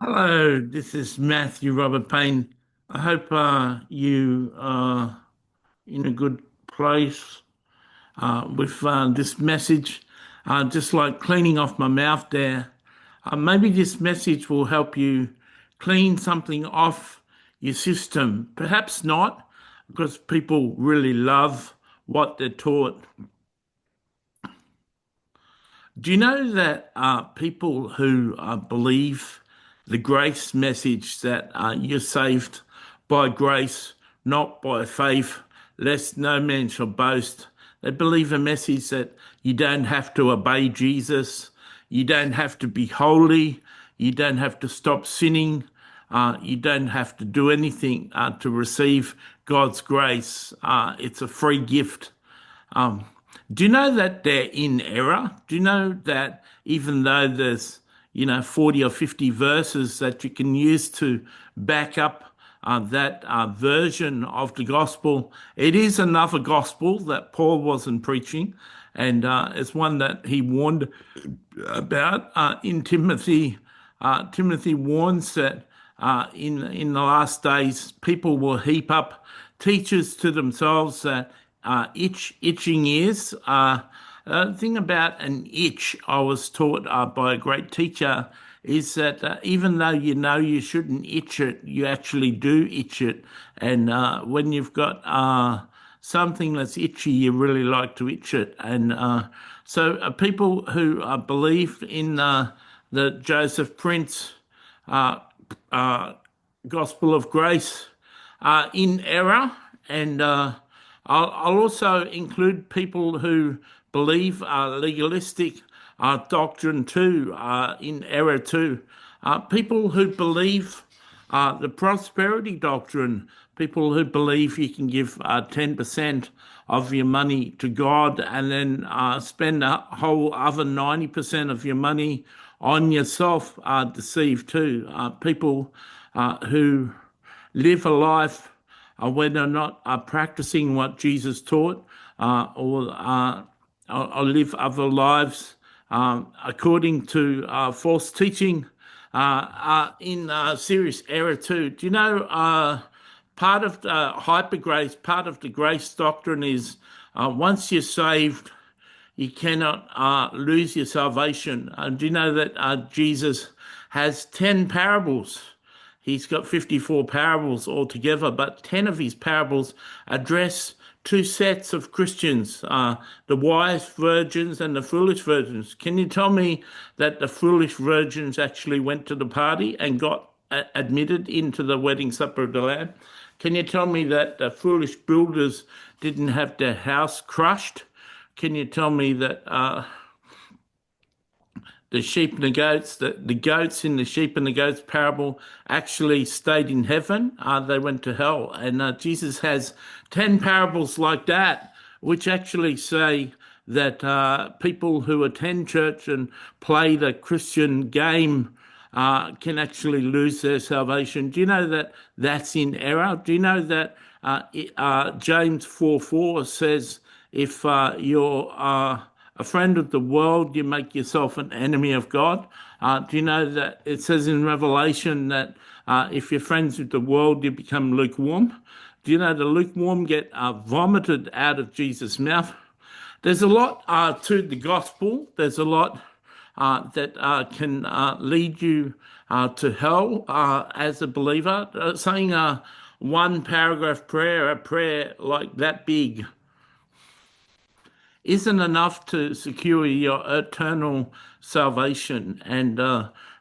Hello, this is Matthew Robert Payne. I hope you are in a good place with this message. Just like cleaning off my mouth there. Maybe this message will help you clean something off your system. Perhaps not, because people really love what they're taught. Do you know that people who believe the grace message that you're saved by grace, not by faith, lest no man shall boast? They believe a message that you don't have to obey Jesus, you don't have to be holy, you don't have to stop sinning, you don't have to do anything to receive God's grace. It's a free gift. Um, do you know that they're in error? Do you know that even though there's, 40 or 50 verses that you can use to back up that version of the gospel, it is another gospel that Paul wasn't preaching, and it's one that he warned about in Timothy. Timothy warns that in the last days, people will heap up teachers to themselves that itching ears. The thing about an itch, I was taught by a great teacher, is that even though you know you shouldn't itch it, you actually do itch it. And when you've got something that's itchy, you really like to itch it. And so people who believe in the Joseph Prince uh, uh, gospel of grace are in error. And I'll also include people who believe legalistic doctrine too, in error too. People who believe the prosperity doctrine, people who believe you can give 10% of your money to God and then spend a whole other 90% of your money on yourself are deceived too. People who live a life when they're not practicing what Jesus taught, or live other lives according to false teaching, are in serious error too. Do you know part of the hyper grace, part of the grace doctrine is once you're saved, you cannot lose your salvation. Do you know that Jesus has 10 parables? He's got 54 parables altogether, but 10 of his parables address two sets of Christians, the wise virgins and the foolish virgins. Can you tell me that the foolish virgins actually went to the party and got admitted into the wedding supper of the Lamb? Can you tell me that the foolish builders didn't have their house crushed? Can you tell me that the sheep and the goats, the goats in the sheep and the goats parable actually stayed in heaven? They went to hell. And Jesus has 10 parables like that, which actually say that people who attend church and play the Christian game can actually lose their salvation. Do you know that that's in error? Do you know that James 4:4 says, if you're a friend of the world, you make yourself an enemy of God? Do you know that it says in Revelation that if you're friends with the world, you become lukewarm? Do you know the lukewarm get vomited out of Jesus' mouth? There's a lot to the gospel. There's a lot that can lead you to hell as a believer. Saying a one paragraph prayer, a prayer like that big, isn't enough to secure your eternal salvation. And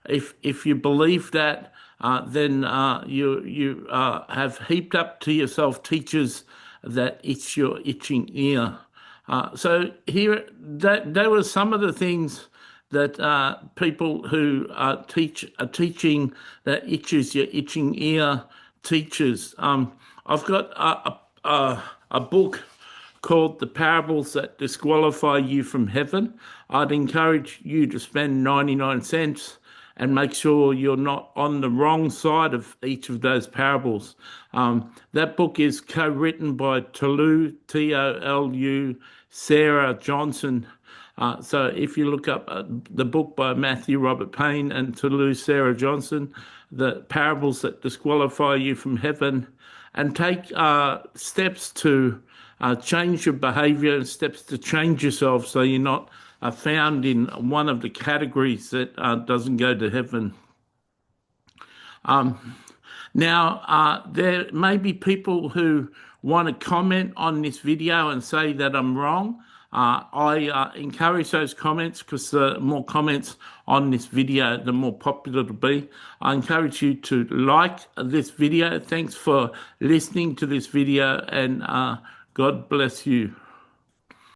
if you believe that, then you have heaped up to yourself teachers that it's your itching ear. So here, that were some of the things that people who teach a teaching that itches your itching ear teaches. I've got a book called The Parables That Disqualify You from Heaven. I'd encourage you to spend 99 cents and make sure you're not on the wrong side of each of those parables. That book is co-written by Tolu, Tolu, Sarah Johnson, So if you look up the book by Matthew Robert Payne and Toulouse Sarah Johnson, the parables that disqualify you from heaven, and take steps to change your behavior and steps to change yourself so you're not found in one of the categories that doesn't go to heaven. Now, there may be people who want to comment on this video and say that I'm wrong. I encourage those comments because the more comments on this video, the more popular it'll be. I encourage you to like this video. Thanks for listening to this video, and God bless you.